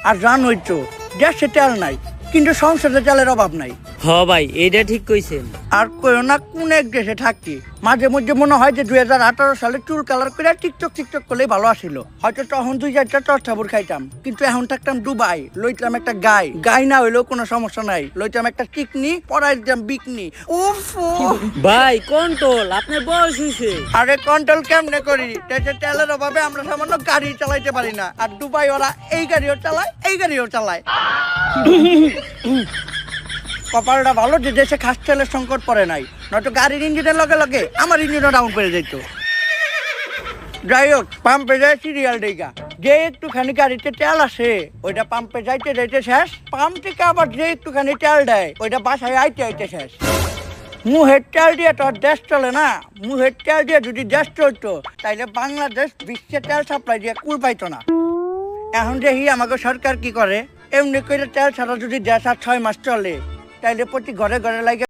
আর জানোই তো দেশে তেল নাই, কিন্তু সংসদে তেলের অভাব নাই। হ ভাই, এইটা ঠিক কইছেন। আর কইও না কোন এক দেশে থাকি, মাঝে মধ্যে মনে হয় যে 2018 সালে চুল কালার করে টিকটক করলেই ভালো আসিল। হয়তো তখন 2-4টা টর্চাবুর খাইতাম, কিন্তু এখন থাকতাম দুবাই, লইতাম একটা গাই না হইলেও কোনো সমস্যা নাই, লইতাম একটা চিকনি, পরাই দিতাম বিকনি। উফ ভাই কন্ট্রোল, আপনার বয়স হইছে। আরে কন্ট্রোল কেমনে করি, দেশে তেলের অভাবে আমরা সামান্য গাড়ি চালাইতে পারি না, আর দুবাই ওরা এই গাড়িও চালায় এই গাড়িও চালায়। কপালটা ভালো যে দেশে খাস তেলের সংকট পড়ে নাই, নয়তো গাড়ির ইঞ্জিনের লগে লগে আমার ইঞ্জিনও ডাউন করে যেত। যাই হোক, পাম্পে যায় সিরিয়াল ডেগা, যে একটুখানি গাড়িতে তেল আসে ওইটা পাম্পে যাইতে যাইতে শেষ, পাম্প থেকে আবার যে একটুখানি তেল দেয় ওইটা বাসায় আইতে আইতে শেষ। মুহের তেল দিয়ে তো আর দেশ চলে না, মুহের তেল দিয়ে যদি দেশ চলতো তাইলে বাংলাদেশ বিশ্বে তেল সাপ্লাই দিয়ে কুল পাইতো না। এখন দেখি আমাকে সরকার কি করে, এমনি করে তেল ছাড়া যদি দেশ আর 6 মাস চলে তাইলে প্রতি ঘরে ঘরে লাগে